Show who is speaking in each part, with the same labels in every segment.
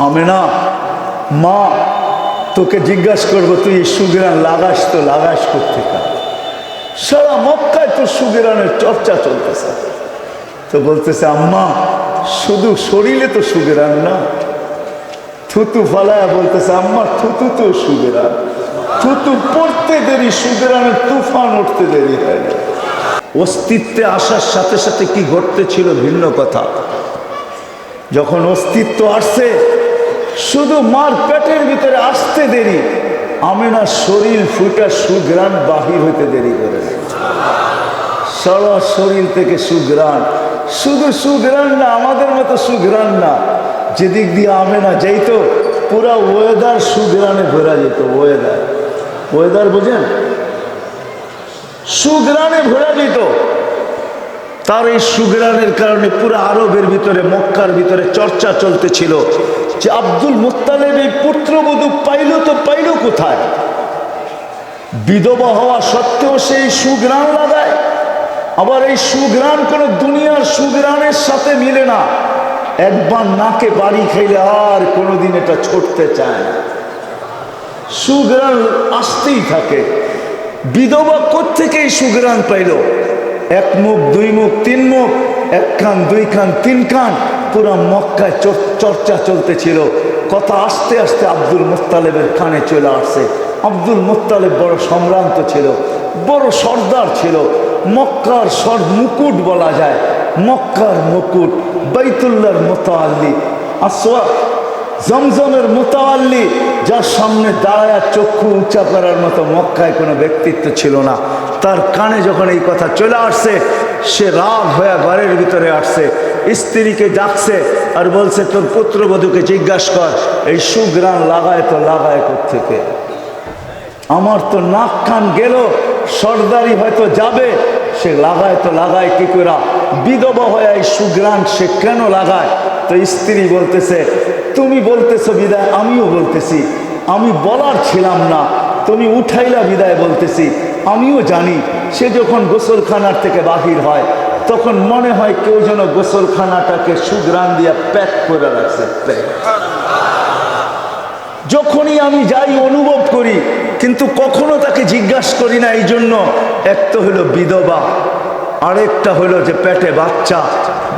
Speaker 1: আমেনা, মা তোকে জিজ্ঞাসা করবো, তুই সুগরান লাগাস তো লাগাস কোত্থেকে? সারা মক্কায় তো সুগরানের চর্চা চলতেছে। তো বলতেছে, আম্মা শুধু শরীরে তো সুগরান না, থুতু ফালায়া বলতেছে, আম্মা থুতু তো সুগরান, থুতু পড়তে দেরি, সুগরানের তুফান উঠতে দেরি হয় না। অস্তিত্বে আসার সাথে সাথে কি ঘটতেছিল ভিন্ন কথা। যখন অস্তিত্ব আসছে, শুধু মার পেটের ভিতরে আসতে দেরি, আমেনার শরীর ফুটা সুঘ্রাণ বাহির হইতে দেরি করে। সারা শরীর থেকে সুঘ্রাণ, শুধু সুঘ্রাণ না, আমাদের মতো সুঘ্রাণ না, যেদিক দিয়ে আমেনা যাইত পুরা ওয়েদার সুঘ্রাণে ভরা যেত। ওয়েদার, ওয়েদার বোঝেন, সুঘ্রাণে ভরা যেত। তার এই সুঘ্রাণের কারণে পুরো আরবের ভিতরে, মক্কার ভিতরে চর্চা চলতেছিল যে আব্দুল মুত্তালিব এই পুত্রবধূ পাইল তো পাইল কোথায়? বিধবা হওয়া সত্ত্বেও সেই সুঘ্রাণ লাগায়। আবার এই সুঘ্রাণ কোনো দুনিয়ার সুঘ্রাণের সাথে মিলে না। একবার নাকে বাড়ি খাইলে আর কোনোদিন এটা ছুটতে চায় না, সুঘ্রাণ আসতেই থাকে। বিধবা কোত্থেকে এই সুঘ্রাণ পাইল? এক মুখ, দুই মুখ, তিন মুখ, এক কান, দুই কান, তিন কান, পুরা মক্কায় চর্চা চলতেছিল। কথা আস্তে আস্তে আব্দুল মুত্তালিবের কানে চলে আসছে। আব্দুল মুত্তালিব বড় সম্ভ্রান্ত ছিল, বড় সর্দার ছিল, মক্কার মুকুট বলা যায়, মক্কার মুকুট, বাইতুল্লাহর মুতাআল্লি, আসওয়া জমজমের মুতাআল্লি, যার সামনে দাঁড়ায় চক্ষু উঁচা করার মতো মক্কায় কোনো ব্যক্তিত্ব ছিল না। তার কানে যখন এই কথা চলে আসছে, সে রাগ হয়ে ঘরের ভিতরে আসছে, স্ত্রীকে ডাকছে আর বলছে, তোর পুত্রবধূকে জিজ্ঞাসা কর এই সুঘ্রাণ লাগায় তো লাগায় কোত্থেকে? আমার তো নাক কান গেল, সর্দারি হয়তো যাবে, সে লাগায় তো লাগায় কি করে? বিধবা হয়ে এই সুঘ্রাণ সে কেন লাগায়? তো স্ত্রী বলতেছে, তুমি বলতেছো বিদায় আমিও বলতেছি, আমি বলার ছিলাম না, তুমি উঠাইলা বিদায় বলতেছি। আমিও জানি সে যখন গোসলখানার থেকে বাহির হয়, তখন মনে হয় কেউ যেন গোসলখানাটাকে সুঘ্রাণ দিয়ে প্যাক করে রাখছে। যখনই আমি যাই অনুভব করি, কিন্তু কখনো তাকে জিজ্ঞাসা করি না। এই জন্য এক তো হলো বিধবা, আরেকটা হলো যে পেটে বাচ্চা,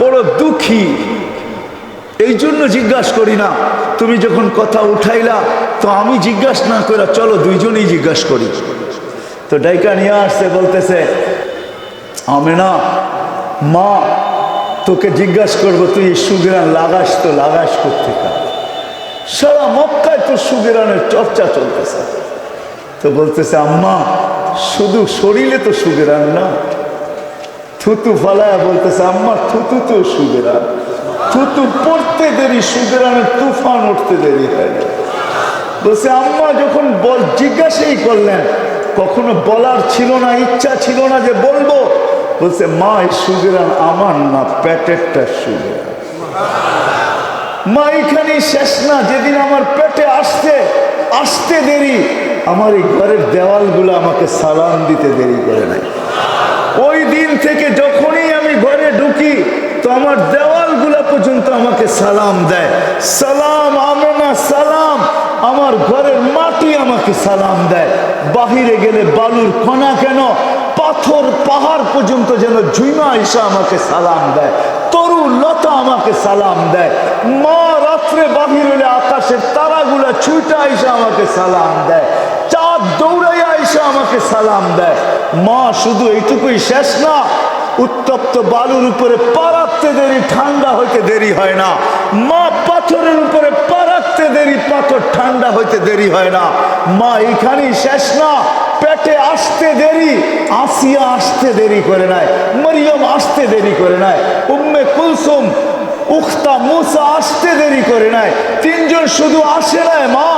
Speaker 1: বড় দুঃখী, এই জন্য জিজ্ঞাসা করি না। তুমি যখন কথা উঠাইলা, তো আমি জিজ্ঞাসা না করে চলো দুইজনেই জিজ্ঞাসা করি। তো ডাইকা নিয়ে আসছে, বলতেছে, আমেনা, মা তোকে জিজ্ঞাসা করবো, তুই সুঘ্রাণ লাগাস তো লাগাস কোত্থেকে? সারা মক্কায় তো সুঘ্রাণের চর্চা চলতেছে। তো বলতেছে, আম্মা শুধু শরীরে তো সুঘ্রাণ না, থুতু ফালায়া বলতেছে, আম্মা থুতু তো সুঘ্রাণ, থুতু পড়তে দেরি, সুঘ্রাণের তুফান উঠতে দেরি হয় না। বলছে, আম্মা যখন জিজ্ঞাসাই করলেন, কখনো বলার ছিল না, ইচ্ছা ছিল না যে বলবো। বলছে, মা এই সুঘ্রাণ আমার না, পেটেরটা সুঘ্রাণ। মা এখানেই শেষ না, যেদিন আমার পেটে আসতে দেরি, আমার এই ঘরের দেওয়ালগুলো আমাকে সালাম দিতে দেরি করে নাই। ওই দিন থেকে যখনই আমি ঘরে ঢুকি, তো আমার দেওয়ালগুলা পর্যন্ত আমাকে সালাম দেয়। সালাম আমেনা, সালাম। আমার ঘরের মাটি আমাকে সালাম দেয়। বাহিরে গেলে বালুর কণা কেন, পাথর পাহাড় পর্যন্ত যেন ঝুমা এসে আমাকে সালাম দেয়, তরু লতা আমাকে সালাম দেয়। মা রাত্রে বাহির হলে আকাশের তারাগুলা ছুটা এসে আমাকে সালাম দেয়, চাঁদ দৌড়াইয়া এসে আমাকে সালাম দেয়। মা শুধু এইটুকুই শেষ না, উত্তপ্ত বালুর উপরে পা রাখতে দেরি, ঠান্ডা হইতে দেরি হয় না। মা পাথরের উপরে পা রাখতে দেরি, পাথর ঠান্ডা হইতে দেরি হয় না। মা এখানেই শেষ না, পেটে আসতে দেরি, আসিয়া আসতে দেরি করে নাই, মরিয়ম আসতে দেরি করে নাই, উম্মে কুলসুম, উখতা মুসা আসতে দেরি করে নাই। তিনজন শুধু আসে নাই, মা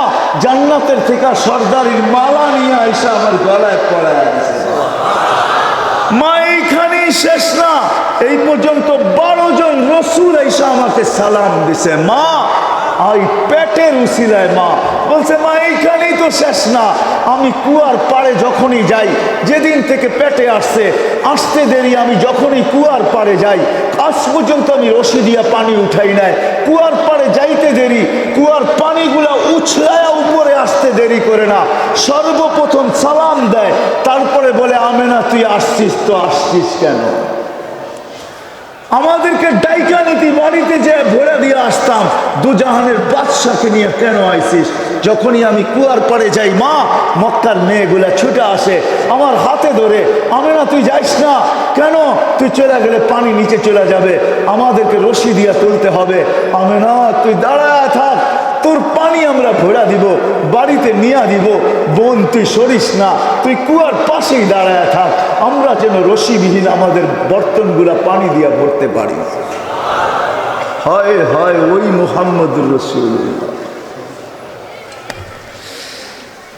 Speaker 1: জান্নাতের থেকে সর্দারির মালা নিয়ে এসে আমার গলায় পড়ায় আছে। মা এইখানেই শেষ না, এই পর্যন্ত 12 জন রসুল এসে আমাকে সালাম দিছে। মা এই পেটের উসিলায় মা বলছে, মা এইখানেই তো শেষ না, আমি কুয়ার পাড়ে যখনই যাই, যেদিন থেকে পেটে আসতে দেরি, আমি যখনই কুয়ার পাড়ে যাই, আজ পর্যন্ত আমি রশি দিয়া পানি উঠাই নাই। কুয়ার পাড়ে যাইতে দেরি, কুয়ার তারপরে বলে আমেনা তুই আসছিস তো আসছিস কেন? আমাদেরকে ডাইকা নীতি বাড়িতে যে ভরে দিয়ে আসতাম, দুজাহানের বাদশাকে নিয়ে কেন আইসিস? যখনই আমি কুয়ার পাড়ে যাই, মা মক্কার মেয়েগুলা ছুটে আসে আমার হাতে ধরে, আমেনা তুই যাইস না কেন? তুই চলে গেলে পানি নিচে চলে যাবে, আমাদেরকে রশি দিয়ে তুলতে হবে। আমেনা তুই দাঁড়ায় থাক, তোর পানি আমরা ভরা দিব, বাড়িতে নিয়ে দিব। বোন তুই সরিস না, তুই কুয়ার পাশেই দাঁড়ায় থাক, আমরা যেন রশিবিহীন আমাদের বর্তনগুলা পানি দিয়ে ভরতে পারি। হয় হয় ওই মুহাম্মদুর রাসূলুল্লাহ,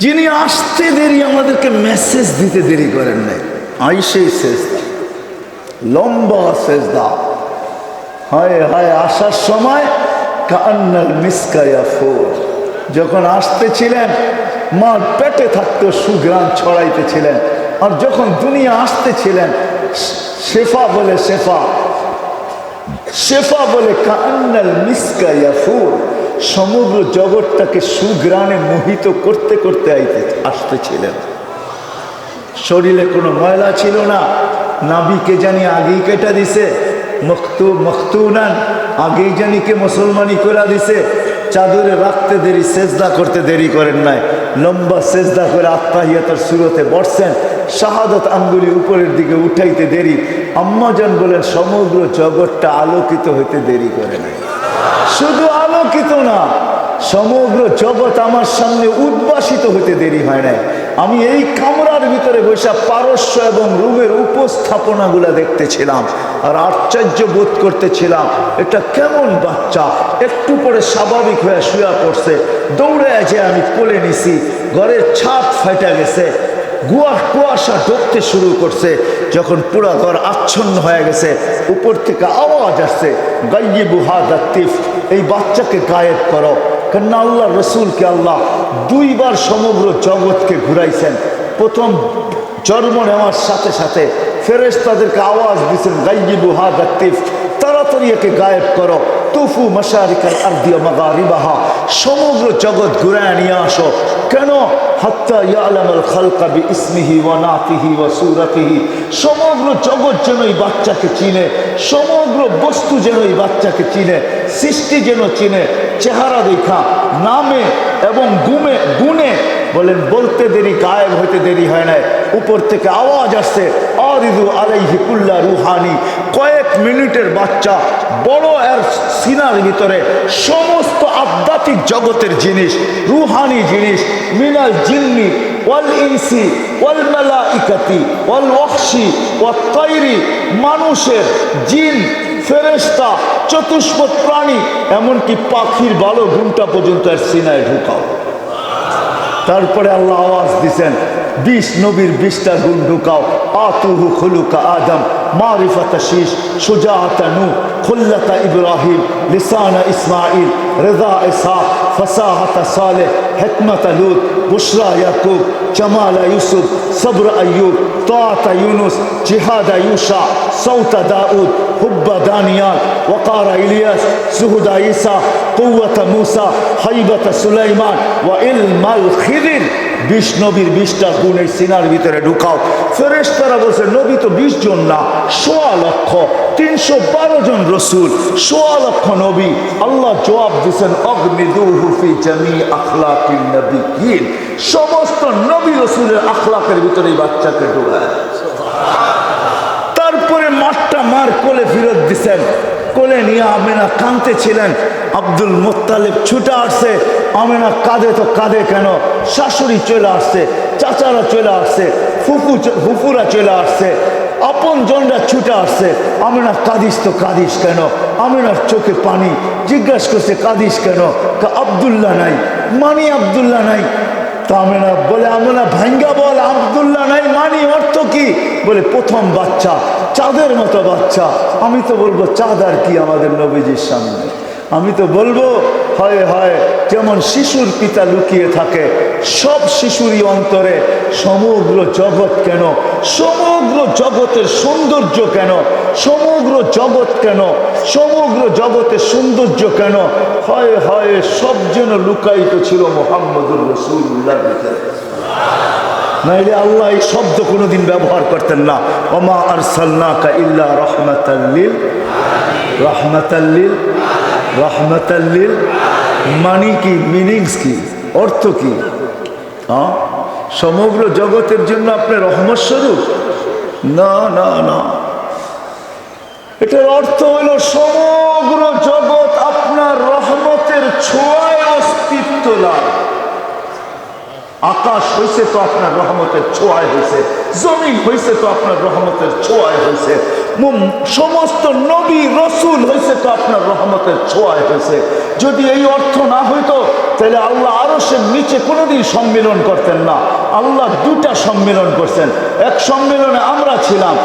Speaker 1: যিনি আসতে দেরি, আমাদেরকে মেসেজ দিতে দেরি করেন নাই। আইসেই সেজদা, লম্বা সেজদা। হয় হয় আসার সময় কান্নাল মিসকায়া ফুর, যখন আসতেছিলেন মার পেটে থাকতো সুগ্রাণ ছড়াইতেছিলেন, আর যখন দুনিয়া আসতেছিলেন শেফা বলে শেফা, শেফা বলে কান্নাল মিসকায়া ফুর, সমগ্র জগৎটাকে সুগ্রাণে মোহিত করতে করতে আসতেছিলেন। শরীরে কোনো ময়লা ছিল না, নাবিকে জানি আগেই কেটে দিছে, মখতুনান আগেই জানি কে মুসলমানি করে দিছে। চাদরে রাখতে দেরি, সেজদা করতে দেরি করেন নাই, লম্বা সেজদা করে আত্মাহিয়াতের সুরতে বসছেন, শাহাদত আঙ্গুলি উপরের দিকে উঠাইতে দেরি। আম্মাজান বলেন সমগ্র জগৎটা আলোকিত হইতে দেরি করে নাই। শুধু আলোকিত না, সমগ্র জগৎ আমার সামনে উদ্ভাসিত হতে দেরি হয় নাই। আমি এই কামরার ভিতরে বসে পারস্য এবং রুমের উপস্থাপনাগুলো দেখতেছিলাম আর আশ্চর্য বোধ করতেছিলাম, এটা কেমন বাচ্চা, একটু পরে স্বাভাবিক হয়ে শুয়ে পড়ছে। দৌড়ে যে আমি কোলে নিছি, ঘরের ছাদ ফাইটা গেছে, কুয়াশা ঢুকতে শুরু করছে। যখন পুরা ঘর আচ্ছন্ন হয়ে গেছে, উপর থেকে আওয়াজ আসছে, গাইয়িবু হাযা তিফ, এই বাচ্চাকে গায়েব করো। কেননা আল্লাহ রসুলকে আল্লাহ দুইবার সমগ্র জগৎকে ঘুরাইছেন। প্রথম জন্ম নেওয়ার সাথে সাথে ফেরেশতাদেরকে আওয়াজ দিয়েছেন, গাইয়িবু হাযা তিফ, তাড়াতাড়ি একে গায়েব করো। তুফু মাশারিকাল আরদি ওয়া মাগারিবাহা, সমগ্র জগৎ ঘুরায় নিয়ে আসো। কেন? হাত্তা ইয়ালামাল খালকা বিইসমিহি ওয়া নাতিহি ওয়া সূরাতিহি, সমগ্র জগৎ যেন এই বাচ্চাকে চিনে, সমগ্র বস্তু যেন এই বাচ্চাকে চিনে, সৃষ্টি যেন চিনে, চেহারা দেখা, নামে এবং গুণে। বলেন বলতে দেরি, গায়েব হইতে দেরি হয় নাই। উপর থেকে আওয়াজ আসছে, আরিদু আলাইহি কুল্লা রুহানি, কয়েক মিনিটের বাচ্চা, বড় এর সিনার ভিতরে সমস্ত আধ্যাত্মিক জগতের জিনিস, রুহানি জিনিস, মিনাল জিন্নি ওয়াল ইনসি ওয়াল মালাইকাতি ওয়াল ওয়াহশি ওয়াত তায়রি, মানুষের, জিন, ফেরেশতা, চতুষ্পদ প্রাণী, এমনকি পাখির ভালো ঘুমটা পর্যন্ত এর সিনায় ঢুকাও। তারপরে আল্লাহ আওয়াজ দিছেন, 20 নবীর 20টা গুণ ঢুকাও। আতুহু খুলুকা আদম, মারিফাতা শীষ, সুজাআতা নূহ, খুল্লাতা ইব্রাহিম, লিসানা ইসমাইল, রিদা ইসহাক, ফাসাহাতা সালেহ, হিকমাতা লূত, বুশরা ইয়াকুব, জামালা ইউসুফ, সবর আইয়ুব, তাআতা ইউনুস, জিহাদা ইউশা, সৌতা দাউদ, হুব্বা দানিয়াল, ওয়াকারা ইলিয়াস, সুহুদা ঈসা, কুওয়াতা মূসা, হাইবাতা সুলাইমান, ওয়া ইলমাল খিদির। 20 নবীর 20টা গুণ এই সিনার ভিতরে ঢুকাও। ফেরেশতারা বলছে নবী তো 20 জন না, 1.25 লক্ষ, 312 জন রসুল, 1.25 লক্ষ নবী। আল্লাহ জবাব দিচ্ছেন, অগমিদুহু ফি জামি আখলাকিন নবিয়্যিন, সমস্ত নবী রসুলের আখলাকের ভিতরে এই বাচ্চাকে ঢুকায়। তারপরে মার কোলে ফিরত দিচ্ছেন, কোলে নিয়ে আমেনা কাঁদতেছিলেন। আব্দুল মুত্তালিব ছুটে আসছে, আমেনা কাঁদে তো কাঁদে কেন? শাশুড়ি চলে আসছে, চাচারা চলে আসছে, ফুফুরা চলে আসছে, আপন জনরা ছুটে আসছে। আমেনা কাঁদিস তো কাঁদিস কেন? আমেনার চোখে পানি। জিজ্ঞাসা করছে কাঁদিস কেন? আব্দুল্লাহ নাই, মানি আব্দুল্লাহ নাই। তা আমেনা বলে, আমেনা ভাঙ্গা বল, আব্দুল্লাহ নাই মানি অর্থ কি? বলে প্রথম বাচ্চা, চাঁদের মতো বাচ্চা। আমি তো বলবো চাঁদ আর কি আমাদের নবীজির সামনে? আমি তো বলবো হয় হয় যেমন শিশুর পিতা লুকিয়ে থাকে, সব শিশুরই অন্তরে সমগ্র জগৎ কেন, সমগ্র জগতের সৌন্দর্য কেন, সমগ্র জগৎ কেন, সমগ্র জগতের সৌন্দর্য কেন, হয় হয় সব যেন লুকায়িত ছিল মুহাম্মদুর রাসূলুল্লাহর ভিতরে। নাইলে আল্লাহ এই শব্দ কোনোদিন ব্যবহার করতেন না। ওমা আরসালনাকা ইল্লা রাহমাতাল্লিল রাহমাতাল্লিল রাহমাতাল্লিল, মানে কি, মিনিংস কি, অর্থ কি? হ্যাঁ, সমগ্র জগতের জন্য আপনি রহমত স্বরূপ? না না না, এটার অর্থ হইল সমগ্র জগৎ আপনার রহমতের ছোঁয়ায় অস্তিত্ব লাভ। আকাশ হয়েছে তো আপনার রহমতের ছোঁয়ায় হয়েছে, জমিন হয়েছে তো আপনার রহমতের ছোঁয়ায় হয়েছে, সমস্ত নবী রসুল হয়েছে তো আপনার রহমতের ছোঁয়ায় হয়েছে। যদি এই অর্থ না হইতো তাহলে আল্লাহ আরশের নিচে কোনোদিন সম্মেলন করতেন না। আল্লাহ দুটা সম্মেলন করছেন। এক সম্মেলনে আমরা ছিলাম,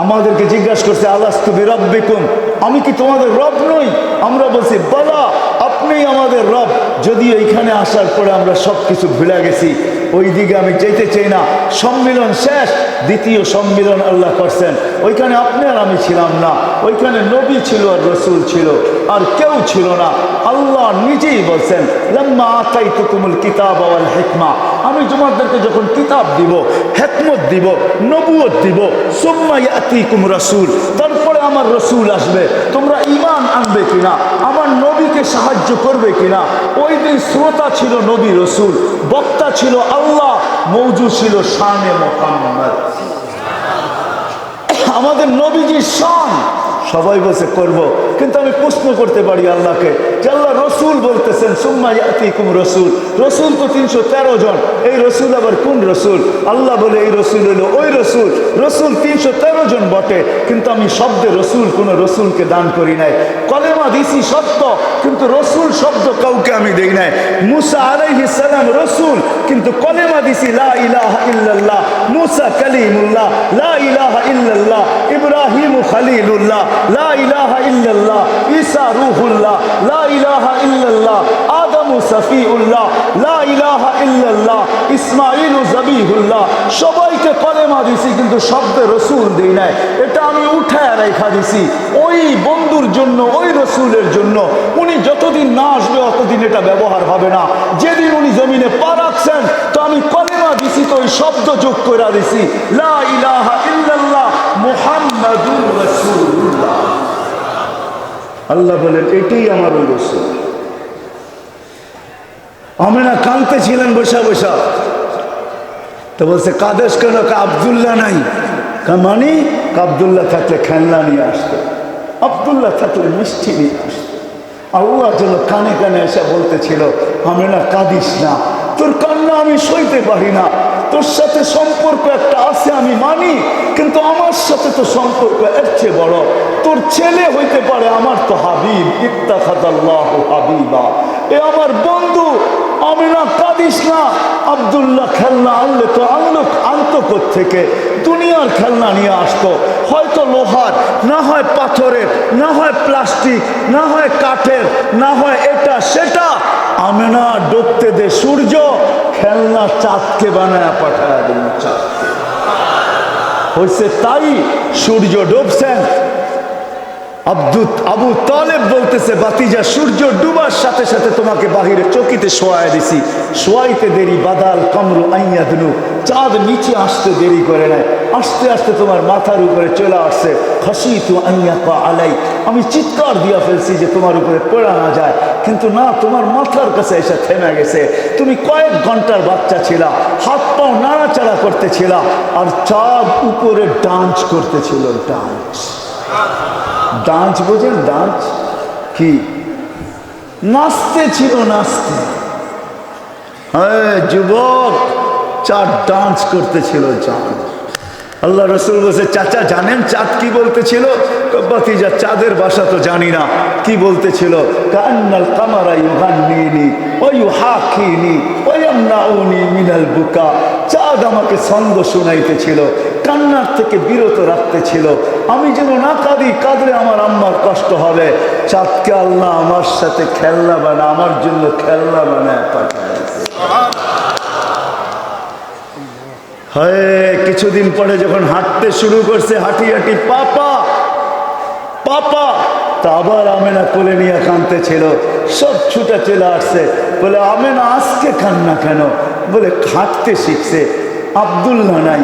Speaker 1: আমাদেরকে জিজ্ঞাসা করছে আলাস্তু বিরাব্বিকুম, আমি কি তোমাদের রব নই? আমরা বলছি বালা, আপনিই আমাদের রব। যদিও এইখানে আসার পরে আমরা সব কিছু ভুলে গেছি, ওই দিকে আমি যেতে চাই না। সম্মিলন শেষ, দ্বিতীয় সম্মিলন আল্লাহ করছেন, ওইখানে আপনি আর আমি ছিলাম না, ওইখানে নবী ছিল আর রসুল ছিল, আর কেউ ছিল না। আল্লাহ নিজেই বলছেন লাম্মা আতাইতুকুমুল কিতাব ওয়াল হিকমা, আমি তোমাদেরকে যখন কিতাব দিব, হিকমত দিব, নবুয়ত দিব, সুম্মা ইয়াতিকুম রাসূল, তারপরে আমার রসুল আসবে, তোমরা ঈমান আনবে কিনা, আমার নবীকে সাহায্য করবে কিনা। ওই দিন শ্রোতা ছিল নবী রসুল, বক্তা ছিল আল্লাহ, মওজুদ ছিল শানে মুহাম্মদ। আমাদের নবীজির শান সবাই বলছে করব, কিন্তু আমি প্রশ্ন করতে পারি আল্লাহকে যে আল্লাহ রসুল বলতেছেন সুম্মা ইয়াতিকুম রসুল, রসুল তো 313 জন, এই রসুল আবার কোন রসুল? আল্লাহ বলে এই রসুল হলো ওই রসুল। রসুল 313 জন বটে, কিন্তু আমি শব্দে রসুল কোনো রসুলকে দান করি নাই। কলেমা দিছি সত্য, কিন্তু রসুল শব্দ কাউকে আমি দেই নাই। মুসা আলাইহিস সালাম রসুল, কিন্তু কলেমা দিছি লা ইলাহা ইল্লাল্লাহ। মুসা কালিমুল্লাহ, লা ইলাহা ইল্লাল্লাহ। ইব্রাহিম খলিলুল্লাহ, লা ইলাহা ইল্লাল্লাহ। ঈসা রূহুল্লাহ, লা ইলাহা ইল্লাল্লাহ। আদম সফিউল্লাহ, লা ইলাহা ইল্লাল্লাহ। ইসমাঈল জবিহুল্লাহ। সবাইকে কলেমা দিছি, কিন্তু শব্দে রসুল দেই নাই। এটা আমি উঠায় রেখা দিছি ওই বন্ধুর জন্য, ওই রসুলের জন্য। উনি যতদিন না আসবে অতদিন এটা ব্যবহার হবে না। যেদিন উনি জমিনে পা রাখছেন, তো আমি কলেমা দিছি, তো ওই শব্দ যোগ করে দিছি লা ইলাহা ইল্লাল্লাহ মুহাম্মাদুর রাসূলুল্লাহ। আল্লাহ বলেন এটাই আমার ওই রসুল। আমিনা কাঁদতে ছিলেন বসা বসা, তো বলছে কাদেশ কেন? আব্দুল্লাহ নাই। মানে আব্দুল্লাহ থাকলে খেলনা নিয়ে আসতো, আব্দুল্লাহ থাকলে মিষ্টি নিয়ে আসতো। আল্লাহ যেন কানে কানে এসে বলতেছিল আমিনা কাঁদিস না, তোর কান্না আমি সইতে পারি না। তোর সাথে সম্পর্ক একটা আছে আমি মানি, কিন্তু আমার সাথে তো সম্পর্ক এর চেয়ে বড়। তোর ছেলে হইতে পারে, আমার তো হাবিব, ইত্তাখাযাল্লাহু হাবিবা, এ আমার বন্ধু। আমিনা কাঁদিস না, আব্দুল্লাহ খেলনা আনলে তো আনতো থেকে দুনিয়ার খেলনা নিয়ে আসতো, হয়তো লোহার, না হয় পাথরের, না হয় প্লাস্টিক, না হয় কাঠের, না হয় এটা সেটা। আমিনা ডুবতে দে সূর্য, খেলনা চাঁদকে বানায় পাঠায় দিন। চাঁদকে হয়েছে তাই, সূর্য ডুবছেন। আবু তালেব বলতেছে বাতিজা, সূর্য ডুবার সাথে সাথে তোমাকে বাহিরে চকিতে শোয়ায় দিছি, শোয়াইতে দেরি বাদাল কামরু আইয়াদনু, চাঁদ নিচে আসতে দেরি করে নাই, আস্তে আস্তে তোমার মাথার উপরে চলে আসছে। খাসিতু আইয়াকা আলাই, আমি চিৎকার দিয়া ফেলছি যে তোমার উপরে পড়া না যায়, কিন্তু না, তোমার মাথার কাছে এসে থেমে গেছে। তুমি কয়েক ঘন্টার বাচ্চা ছিলা, হাত পাও নাড়াচাড়া করতেছিলা, আর চাঁদ উপরে ডান্স করতেছিল। ডান্স বোঝেন? ডান্স কি? নাচতে ছিল, নাচতে। হ্যাঁ যুবক, চাঁদ ডান্স করতেছিল। চাঁদ, আল্লাহ রসুল বলছে চাচা জানেন চাঁদ কি বলতেছিল? বাতিজা চাঁদের ভাষা তো জানি না, কি বলতেছিল? কান্নাল কামারা ইউগান্নিনি ওয়া ইউহাকিনি ওয়া ইয়ামনাউনি মিনাল বুকা। চাঁদ আমাকে ছন্দ শুনাইতেছিল, কান্নার থেকে বিরত রাখতেছিল, আমি যেন না কাঁদি, কাঁদলে আমার আম্মার কষ্ট হবে। চাঁদকে আল্লাহ আমার সাথে খেলনা বানায়, আমার জন্য খেলনা বানায় পাঠাইছে। হ্যাঁ, কিছুদিন পরে যখন হাঁটতে শুরু করছে, হাঁটি হাঁটি পাপা পাপা, তা আবার আমেনা কোলে নিয়ে কাঁদতেছিল। সব ছুটে চলে আসছে, বলে আমেনা আজকে কান্না কেন? বলে হাঁটতে শিখছে। আব্দুল্লাহ নাই।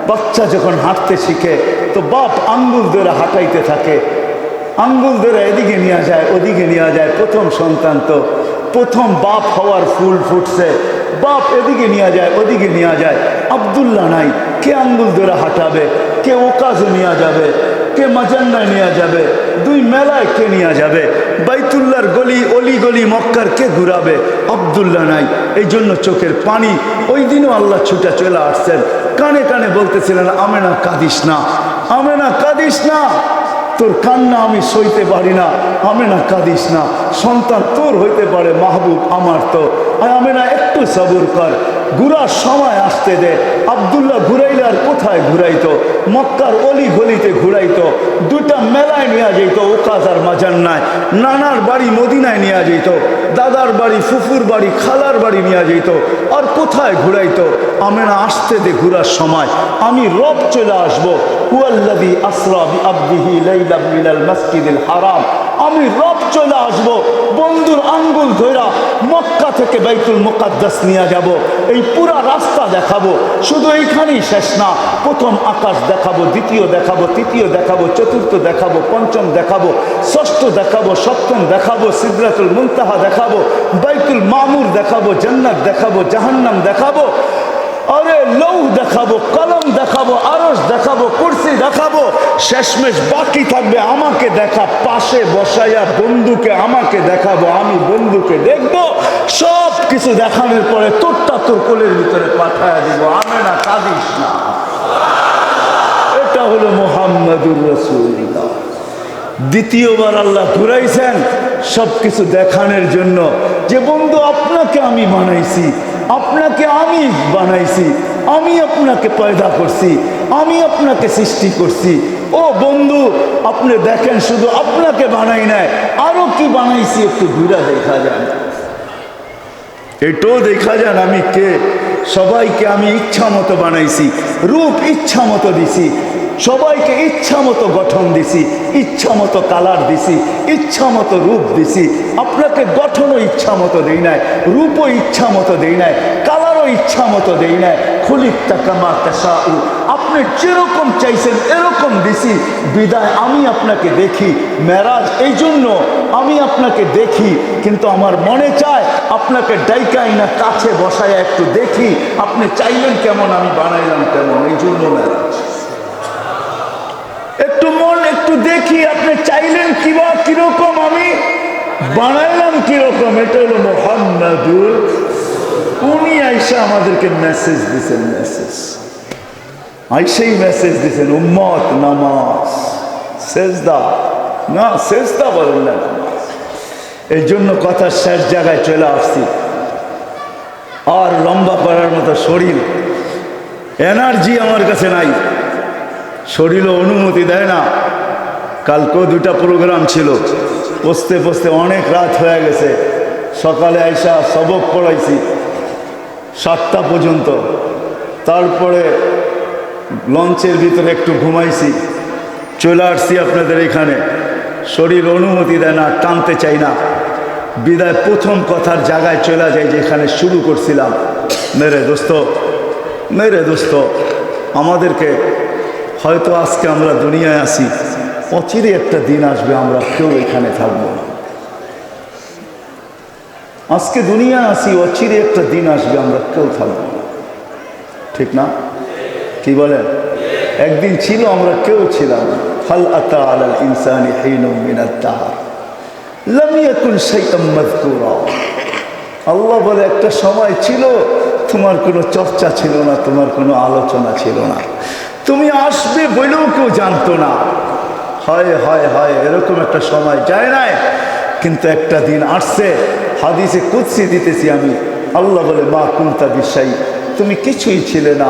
Speaker 1: বাচ্চা যখন হাঁটতে শিখে তো বাপ আঙ্গুল ধরে হাঁটাইতে থাকে, আঙ্গুল ধরে এদিকে নিয়ে যায় ওদিকে নিয়ে যায়। প্রথম সন্তান তো, প্রথম বাপ হওয়ার ফুল ফুটছে, বাপ এদিকে নিয়ে যায় ওদিকে নিয়ে যায়। আব্দুল্লাহ নাই, কে আঙ্গুল ধরে হাঁটাবে, কে ওকাজে নিয়ে যাবে, কে মাজান্নায় নিয়ে যাবে, দুই মেলায় কে নিয়ে যাবে, বাইতুল্লাহর গলি অলি গলি মক্কার কে ঘুরাবে? আব্দুল্লাহ নাই। এই জন্য চোখের পানি। ওই দিনও আল্লাহ ছুটে চলে আসছেন, কানে কানে বলতেছিলেন, আমেনা কাঁদিস না, আমেনা কাঁদিস না, তোর কান্না আমি সইতে পারি না, আমেনা কাঁদিস না, সন্তান তোর হইতে পারে, মাহবুব আমার তো, আমেনা একটু সবুর কর, ঘুরার সময় আসতে দে। আব্দুল্লাহ ঘুরাইলে আর কোথায় ঘুরাইতো? মক্কার অলি গলিতে ঘুরাইতো, দুটা মেলায় নিয়ে যেত, ওকাজ আর মাজান্নায়। নানার বাড়ি মদিনায় নিয়ে যেত, দাদার বাড়ি ফুফুর বাড়ি খালার বাড়ি নিয়ে যেত, আর কোথায় ঘুরাইতো? আমেনা আসতে দে, ঘুরার সময় আমি রব চলে আসবো। হুয়াল্লাযী আসরা বিআবদিহি লাইলাম মিনাল মাসজিদিল হারাম, আমি রব চলে আসব, বন্ধুর আঙ্গুল ধইরা মক্কা থেকে বাইতুল মুকাদ্দাস নিয়ে যাব। এই পুরা রাস্তা দেখাবো, শুধু এইখানেই শেষ না, প্রথম আকাশ দেখাবো, দ্বিতীয় দেখাবো, তৃতীয় দেখাবো, চতুর্থ দেখাবো, পঞ্চম দেখাবো, ষষ্ঠ দেখাবো, সপ্তম দেখাবো, সিদরাতুল মুনতাহা দেখাবো, বাইতুল মামুর দেখাবো, জান্নাত দেখাবো, জাহান্নাম দেখাবো, আরে লৌহ দেখাবো, কলম দেখাবো, আরশ দেখাবো, কুরসি দেখাবো। শেষমেশ বাকি থাকবে আমাকে দেখা, পাশে বসাইয়া বন্ধুকে আমাকে দেখাবো, আমি বন্ধুকে দেখবো। সব কিছু দেখানোর পরে তোরটা তোর কোলের ভিতরে পাঠায়া দিব, আমেনা কাঁদিস না। এটা হলো মুহাম্মাদুর রাসূলুল্লাহ। দ্বিতীয়বার আল্লাহ ঘুরাইছেন সব কিছু দেখানোর জন্য, যে বন্ধু আপনাকে আমি বানাইছি, আপনাকে আমি বানাইছি, আমি আপনাকে পয়দা করছি, আমি আপনাকে সৃষ্টি করছি। ও বন্ধু, আপনি দেখেন, শুধু আপনাকে বানাই নাই, আরো কি বানাইছি একটু ঘুরা দেখা যান, এটাও দেখা যান আমি কে। সবাইকে আমি ইচ্ছা মতো বানাইছি, রূপ ইচ্ছা মতো দিছি, সবাইকে ইচ্ছা মতো গঠন দিছি, ইচ্ছা মতো কালার দিছি, ইচ্ছা মতো রূপ দিছি। আপনাকে গঠনও ইচ্ছা মতো দেই নাই, রূপও ইচ্ছা মতো দেই নাই, কালারও ইচ্ছা মতো দেই নাই। খুলিকতা কামা তাশাউ, আপনি যেরকম চাইছেন এরকম দিছি। বিদায় আমি আপনাকে দেখি, মেরাজ এই জন্য আমি আপনাকে দেখি, কিন্তু আমার মনে চায় আপনাকে ডাইকাই না কাছে বসায় একটু দেখি, আপনি চাইলেন কেমন, আমি বানাইলাম কেমন, এই জন্য মেরাজ। একটু মন একটু দেখি, আপনি চাইলেন কিবা কিরকম, আমি বানাইলাম কিরকম। এটা হলো মুহাম্মাদুর। উনি আইসা আমাদেরকে মেসেজ দিচ্ছেন, মেসেজ আইসাই মেসেজ দিচ্ছেন, উম্মত নামাজ, সেজদা না, সেজদা বলেন না। এই জন্য কথার শেষ জায়গায় চলে আসছি। আর লম্বা করার মতো শরীর, এনার্জি আমার কাছে নাই, শরীরও অনুমতি দেয় না। কালকেও দুটা প্রোগ্রাম ছিল, পৌঁছতে পৌঁছতে অনেক রাত হয়ে গেছে। সকালে আইসা সবক পড়াইছি 7টা পর্যন্ত, তারপরে লঞ্চের ভিতরে একটু ঘুমাইছি, চলে আসছি আপনাদের এখানে। শরীর অনুমতি দেয় না, টানতে চাই না, বিদায় প্রথম কথার জায়গায় চলে যায় যেখানে শুরু করছিলাম। মেরে দোস্ত, আমাদেরকে হয়তো আজকে আমরা দুনিয়ায় আসি, অচিরে একটা দিন আসবে আমরা কেউ এখানে থাকবো না। আজকে দুনিয়ায় আসি, অচিরে একটা দিন আসবে আমরা কেউ থাকবো না, ঠিক না? কি বলেন? একদিন ছিল আমরা কেউ ছিলাম। হাল আতা আলাল ইনসানি হিনুম মিনাত দাহর লাম ইয়াকুন শাইআম মাযকুরা। আল্লাহ বলে একটা সময় ছিল তোমার কোনো চর্চা ছিল না, তোমার কোনো আলোচনা ছিল না, তুমি আসবে বলেও কেউ জানতো না। হয় হয় হয়, এরকম একটা সময় যায় নাই, কিন্তু একটা দিন আসছে। হাদিসে কুদসি দিতেছি আমি, আল্লাহ বলে মা কুনতা বিশাই, তুমি কিছুই ছিলে না,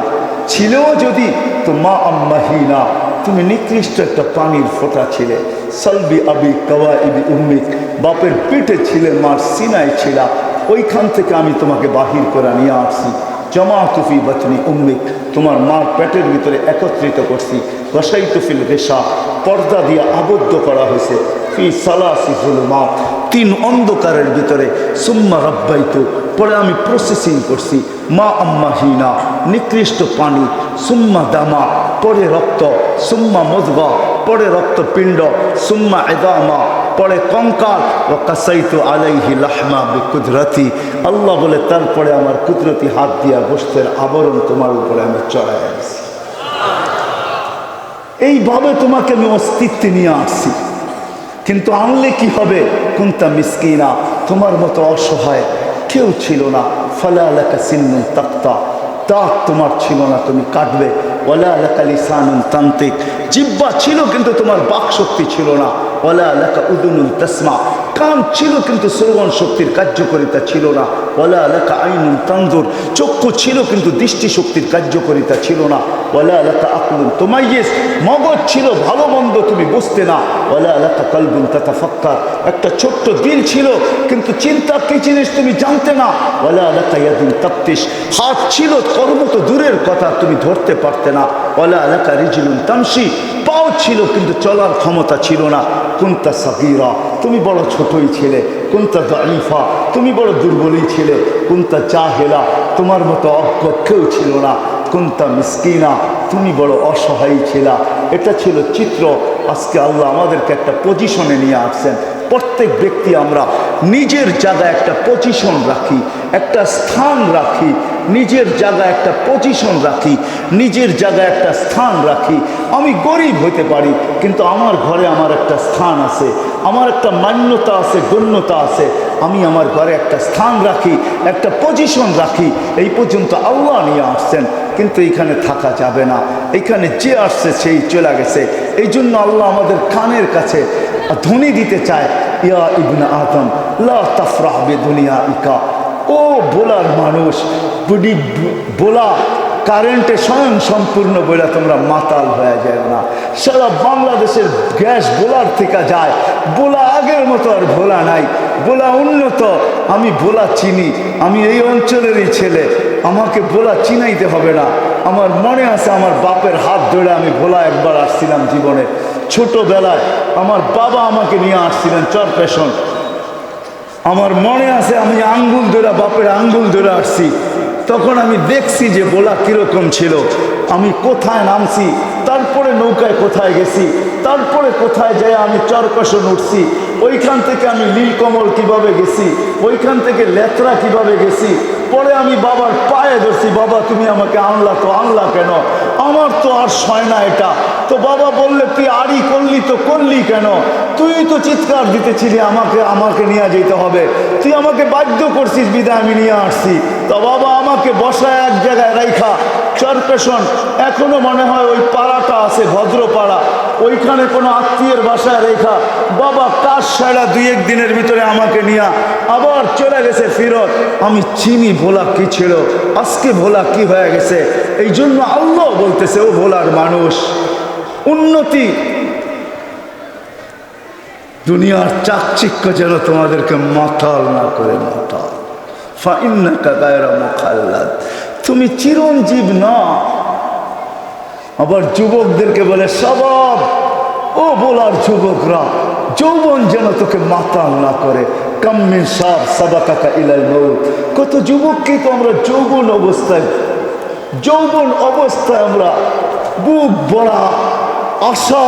Speaker 1: ছিলেও যদি তো মা আম্মাহিনা, তুমি নিকৃষ্ট একটা পানির ফোঁটা ছিলে। সালবি আবি কাওয়াইবি উম্মিক, বাপের পেটে ছিলে, মার সিনায় ছিলা, ওইখান থেকে আমি তোমাকে বাহির করে নিয়ে আসছি। জামাতু ফি বাতনি উম্মিক, তোমার মার পেটের ভিতরে একত্রিত করছি। ওয়াসাইতু ফিল গিশা, পর্দা দিয়ে আবদ্ধ করা হয়েছে। ফি সালাসি যুলুমাত, তিন অন্ধকারের ভিতরে, সুম্মা রাব্বাইতু, পরে আমি প্রসেসিং করছি, মা আম্মাহিনা, নিকৃষ্ট পানি, সুম্মা দামা, পরে রক্ত, সুম্মা মুদগা, পরে রক্তপিণ্ড, সুম্মা ইদামা, পরে কঙ্কাল, ও কাসাইতু আলাইহি লাহমা বিকুদরতি, আল্লাহ বলে তারপরে আমার কুদরতি হাত দিয়া গোশতের আবরণ তোমার উপরে আমি চড়াই আনছি। এইভাবে তোমাকে আমি অস্তিত্বে নিয়ে আসছি। কিন্তু আনলে কি হবে? কুনতা মিসকিনা, তোমার মতো অসহায় কেউ ছিল না। ফালা লাকা সিন্নুন তাক্তা, দাঁত তোমার ছিল না, তুমি কাটবে। ওয়ালা লাকা লিসানুন তান্তিক, জিহ্বা ছিল কিন্তু তোমার বাক শক্তি ছিল না। ওয়ালা লাকা উদুনুন তাসমা, কান ছিল কিন্তু শ্রবণ শক্তির কার্যকারিতা ছিল না। ওয়ালা লাকা আইনুন তানজুর, চক্ষু ছিল কিন্তু দৃষ্টি শক্তির কার্যকারিতা ছিল না। ওয়ালা লাকা আকলুন তুমাইয়িজ, মগজ ছিল ভালো মন্দ তুমি বুঝতে না। ওয়ালা লাকা কলবুন তাতাফাক্কার, একটা ছোট্ট দিল ছিল কিন্তু চিন্তা কি জিনিস তুমি জানতে না। ওয়ালা লাকা ইয়াদুন তাফতিশ, হাত ছিল কর্ম তো দূরের কথা, তুমি ধরতে পারতে না। ওয়ালা লাকা রিজলুন তামশি, পাও ছিল কিন্তু চলার ক্ষমতা ছিল না। কুনতা সাগীরা, তুমি বড় ছোটই ছিলে। কুনতা দাঈফা, তুমি বড় দুর্বলই ছিলে। কুনতা জাহেলা, তোমার মতো অজ্ঞ কেউ ছিল না। কুনতা মিসকিনা, তুমি বড় অসহায় ছিলা। এটা ছিল চিত্র। আজকে আল্লাহ আমাদেরকে একটা পজিশনে নিয়ে আসছেন। প্রত্যেক ব্যক্তি আমরা নিজের জায়গায় একটা পজিশন রাখি, একটা স্থান রাখি, নিজের জায়গায় একটা পজিশন রাখি, নিজের জায়গায় একটা স্থান রাখি। আমি গরিব হতে পারি কিন্তু আমার ঘরে আমার একটা স্থান আছে, আমার একটা মান্যতা আছে, গণ্যতা আছে। আমি আমার ঘরে একটা স্থান রাখি, একটা পজিশন রাখি। এই পর্যন্ত আল্লাহ নিয়ে আসছেন, কিন্তু এখানে থাকা যাবে না। এখানে যে আসছে সেই চলে গেছে। এই জন্য আল্লাহ আমাদের কানের কাছে ধ্বনি দিতে চায়, ইয়া ইবনে আদম লা তাফরাহ বিদুনিয়া ইকা। ও বোলার মানুষ, বুড়ি বোলা কারেন্টে স্বয়ং সম্পূর্ণ বলে তোমরা মাতাল হয়ে যায় না। সারা বাংলাদেশের গ্যাস বোলার থেকে যায়। বোলা আগের মতো আর ভোলা নাই, বোলা উন্নত। আমি ভোলা চিনি, আমি এই অঞ্চলেরই ছেলে, আমাকে ভোলা চিনাইতে হবে না। আমার মনে আছে আমার বাপের হাত ধরে আমি ভোলা একবার আসছিলাম জীবনে। ছোটবেলায় আমার বাবা আমাকে নিয়ে আসছিলেন চরপেশন। আমার মনে আছে আমি আঙ্গুল ধরে, বাপের আঙ্গুল ধরে আসছি। তখন আমি দেখছি যে বোলা কীরকম ছিল। আমি কোথায় নামছি, তারপরে নৌকায় কোথায় গেছি, তারপরে কোথায় যাই আমি চরপেশন উঠছি, ওইখান থেকে আমি নীলকমল কিভাবে গেছি, ওইখান থেকে লেত্রা কিভাবে গেছি। পরে আমি বাবার পায়ে ধরছি, বাবা তুমি আমাকে আনলা তো আনলা কেন? আমার তো আর সয় না এটা। তো বাবা বললে তুই আড়ি করলি তো করলি কেন? তুই তো চিৎকার দিতেছিলি আমাকে আমাকে নিয়ে যেতে হবে, তুই আমাকে বাধ্য করছিস বিদায় আমি নিয়ে আসছি। তো বাবা আমাকে বসায় এক জায়গায় রাইখা চরপেশন, এখনো মনে হয় ওই পাড়াটা আছে ভদ্রপাড়া, ওইখানে কোনো আত্মীয়ের বাসায় রেখা বাবা কাজ সারা 2-1 দিনের ভিতরে আমাকে নিয়ে আবার চলে গেছে ফিরত। আমি চিনি ভোলা কি ছিল, আজকে ভোলা কি হয়ে গেছে। এই জন্য আল্লাহ বলতেছে, ও ভোলার মানুষ, উন্নতি দুনিয়ার চাকচিক্য যেন তোমাদেরকে মাতাল না করে। মাতাল ফাইন্নাকা গায়রা মুখাল্লাদ, তুমি চিরঞ্জীব না। আবার যুবকদেরকে বলে স্বভাব, ও বলার যুবকরা, যৌবন যেন তোকে মাতাল না করে। কাম্মিন সাব সাবাকাকা ইলাল মউত, কত যুবককে তো আমরা যৌবন অবস্থায় আমরা বুক ভরা আশা,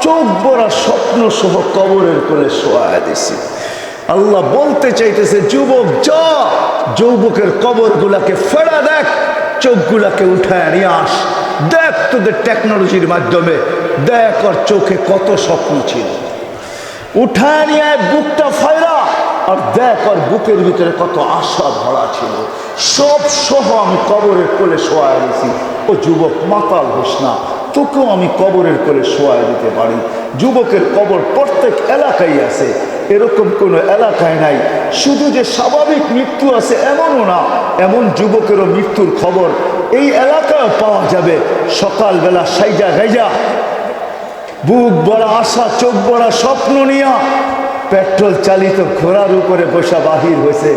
Speaker 1: চোখ ভরা স্বপ্ন সহ কবরের কোলে শোয়া দিছি। আল্লাহ বলতে চাইতেছে, যুবক যা, যৌবকের কবরগুলাকে ফেরা দেখ, চোখগুলাকে উঠায় নিয়ে আস, দেখ তোদের টেকনোলজির মাধ্যমে, দেখ আর চোখে কত স্বপ্ন ছিল, উঠায় নিয়ে বুকটা ফেরা আর দেখ আর বুকের ভিতরে কত আশা ভরা ছিল, সব সহ আমি কবরের কোলে শোয়া দিছি। ও যুবক মাতাল হোস না, তোকেও আমি কবরের কোলে শোয়া দিতে পারি। যুবকের কবর প্রত্যেক এলাকায় আছে, এরকম কোনো এলাকায় নাই। শুধু যে স্বাভাবিক মৃত্যু আছে এমনও না, এমন যুবকেরও মৃত্যুর খবর এই এলাকায় পাওয়া যাবে। সকালবেলা সাইজা গাইজা বুক ভরা আশা, চোখ ভরা স্বপ্ন নিয়া পেট্রোল চালিত ঘোড়ার উপরে বসা বাহির হয়েছে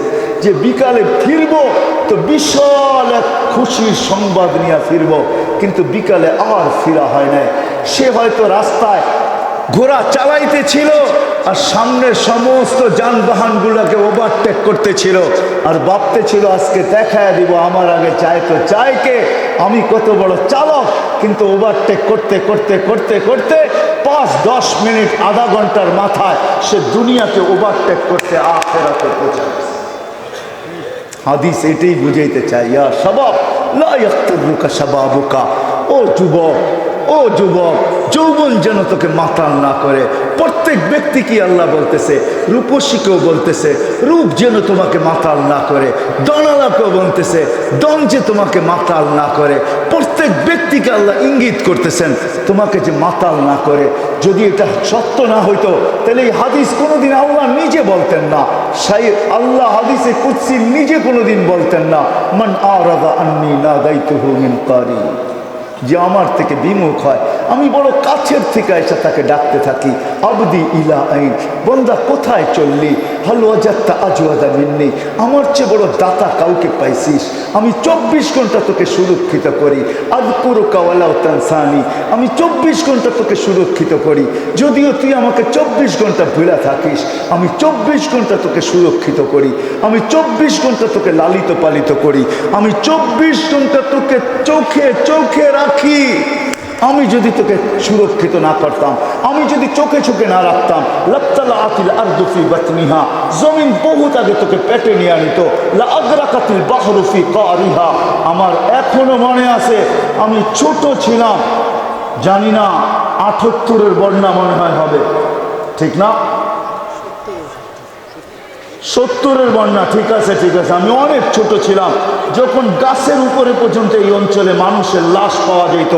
Speaker 1: যে বিকালে ফিরব, তো বিশাল এক খুশির সংবাদ নিয়ে ফিরব, কিন্তু বিকালে আর ফিরা হয় নাই। সে হয়তো রাস্তায় ঘোড়া চালাইতেছিল আর সামনের সমস্ত যানবাহনগুলোকে ওভারটেক করতেছিল আর ভাবতেছিল আজকে দেখায় দিব আমার আগে চায় তো চায় কে, আমি কত বড় চালক। কিন্তু ওভারটেক করতে করতে করতে করতে 5-10 মিনিট আধা ঘন্টার মাথায় সে দুনিয়াকে ওভারটেক করতে আখিরাতে পৌঁছায়। হাদিস এটাই বুঝাইতে চাই, ইয়া শাবাব লা ইয়াক্তুরুকা শাবাবুকা, ও যুবক, ও যুবক, যৌবন যেন তোকে মাতাল না করে। প্রত্যেক ব্যক্তিকে আল্লাহ বলতেছে, রূপসীকেও বলতেছে রূপ যেন তোমাকে মাতাল না করে, দনালাকেও বলতেছে দন যে তোমাকে মাতাল না করে। প্রত্যেক ব্যক্তিকে আল্লাহ ইঙ্গিত করতেছেন তোমাকে যে মাতাল না করে। যদি এটা সত্য না হইতো তাহলে এই হাদিস কোনোদিন আল্লাহ নিজে বলতেন না, আল্লাহ হাদিসে কুদসি নিজে কোনোদিন বলতেন না, মান আরাদা আন্নী নাদাইতুহু মিন কারি, যে আমার থেকে বিমুখ হয় আমি বড় কাছের থেকে এসে তাকে ডাকতে থাকি, আবদি ইলা আইন, বন্দা কোথায় চললি, হাল ওয়াজাত্তা আজওয়াদা মিন্নি, আমার চেয়ে বড় দাতা কাউকে পাইছিস, আমি 24 ঘন্টা তোকে সুরক্ষিত করি, আযকুরুকা ওয়ালাউ তানসানি, আমি 24 ঘন্টা তোকে সুরক্ষিত করি, যদিও তুই আমাকে 24 ঘন্টা ভুলে থাকিস, আমি 24 ঘন্টা তোকে সুরক্ষিত করি, আমি 24 ঘন্টা তোকে লালিত পালিত করি, আমি 24 ঘন্টা তোকে চোখে চোখে রাখি। আমি যদি তোকে সুরক্ষিত না করতাম, আমি যদি চোখে চোখে না রাখতাম, লাবতালা আতিল আরদু ফি বাতনিহা, জমিন বহুত আগে তোকে পেটে নিয়ে আনিত, লা আগরাকাতিল বাহরু ফি কারিহা। আমার এখনো মনে আছে আমি ছোট ছিলাম, জানি না 78-এর বন্যা মনে হয় হবে, ঠিক না? 70-এর বন্যা, ঠিক আছে ঠিক আছে, আমি অনেক ছোট ছিলাম যখন গাছের উপরে পর্যন্ত এই অঞ্চলে মানুষের লাশ পাওয়া যেত।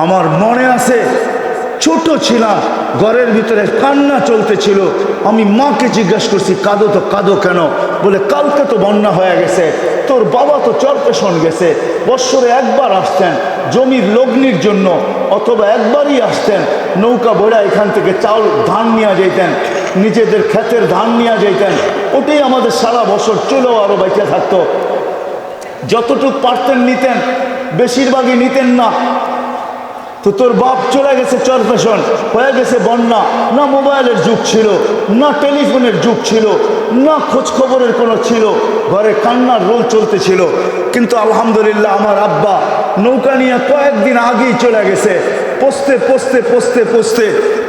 Speaker 1: আমার মনে আছে ছোট ছিলাম, ঘরের ভিতরে কান্না চলতেছিল, আমি মাকে জিজ্ঞাসা করছি কাঁদো তো কাঁদো কেন? বলে কালকে তো বন্যা হয়ে গেছে, তোর বাবা তো চরপেশন গেছে, বৎসরে একবার আসতেন জমির লগ্নির জন্য, অথবা একবারই আসতেন নৌকা ভরা এখান থেকে চাউল ধান নিয়ে যেতেন, নিজেদের ক্ষেতের ধান নিয়ে যেতেন, ওটাই আমাদের সারা বছর চলেও আরো বেঁচে থাকতো। যতটুক পারতেন নিতেন, বেশিরভাগই নিতেন না। তো তোর বাপ চলে গেছে চরপেশন, হয়ে গেছে বন্যা, না মোবাইলের যুগ ছিল, না টেলিফোনের যুগ ছিল, না খোঁজ খবরের কোনো ছিল, ঘরে কান্নার রোল চলতেছিল। কিন্তু আলহামদুলিল্লাহ আমার আব্বা নৌকা নিয়ে কয়েকদিন আগেই চলে গেছে, পৌঁছতে পৌঁছতে পৌঁছতে পৌঁছতে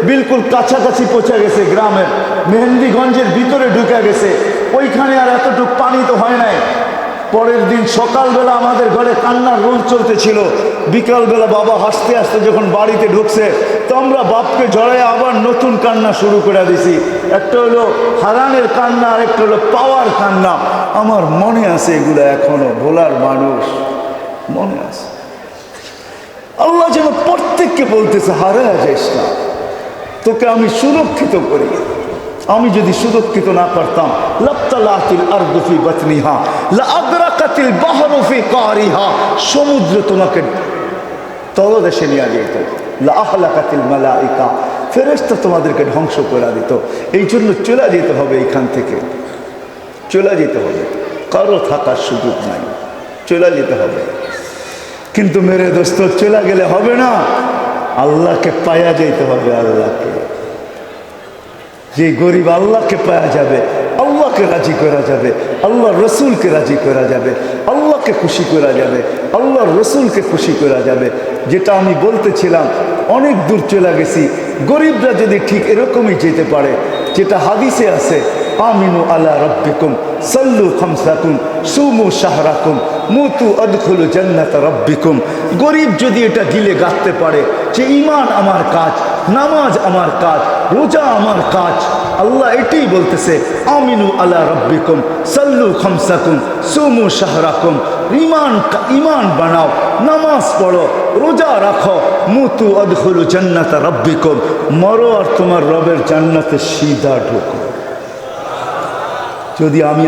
Speaker 1: বিলকুল কাছাকাছি পৌঁছে গেছে, গ্রামের মেহেন্দিগঞ্জের ভিতরে ঢুকে গেছে। ওইখানে আর এতটুক পানি তো হয় নাই। পরের দিন সকালবেলা আমাদের ঘরে কান্নার রোল চলতেছিল, বিকালবেলা বাবা হাসতে হাসতে যখন বাড়িতে ঢুকছে তো আমরা বাপকে জড়ায় আবার নতুন কান্না শুরু করে দিছি। একটা হলো হারানের কান্না, আর একটা হলো পাওয়ার কান্না। আমার মনে আছে এগুলো, এখনো ভোলার মানুষ মনে আছে। আল্লাহ যেন প্রত্যেককে বলতেছে হারায় যাইস না, তোকে আমি সুরক্ষিত করি। আমি যদি সুরক্ষিত না করতাম, লাবতালাতিল আরদু ফি বাতনিহা লা আগরাকাতিল বাহরু ফি কারিহা, সমুদ্র তোমাকে তলদেশে নিয়ে যেত, লা আহলাকাতিল মালাইকা, ফেরেশতা তোমাদেরকে ধ্বংস করে দিত। এই জন্য চলে যেতে হবে, এইখান থেকে চলে যেতে হবে, কারো থাকার সুযোগ নাই, চলে যেতে হবে। কিন্তু মেরে দোস্ত চলে গেলে হবে না, আল্লাহকে পায়া যেতে হবে। আল্লাহকে, যে গরিব আল্লাহকে পাওয়া যাবে, আল্লাহকে রাজি করা যাবে, আল্লাহ রসুলকে রাজি করা যাবে, আল্লাহকে খুশি করা যাবে, আল্লাহর রসুলকে খুশি করা যাবে। যেটা আমি বলতেছিলাম, অনেক দূর চলে গেছি। গরিবরা যদি ঠিক এরকমই যেতে পারে, যেটা হাদিসে আছে, আমিনু আলা রব্বিকুম সাল্লু খামসাকুম সুমু শাহরাকুম মুতু আদখুলু জান্নাত রব্বিকুম। গরিব যদি এটা গিলে গাঁথতে পারে যে ঈমান আমার কাজ, নামাজ আমার কাজ, রোজা আমার কাজ, আল্লাহ এটাই বলতেছে, আমিনু আলা রব্বিকুম সাল্লু খামসাকুম সুমু শাহরাকুম, ঈমান বানাও, নামাজ পড়ো, রোজা রাখো, মুতু আদখুলু জান্নাত রব্বিকুম, মরো আর তোমার রবের জান্নাতে সিধা ঢুকো। যদি আমি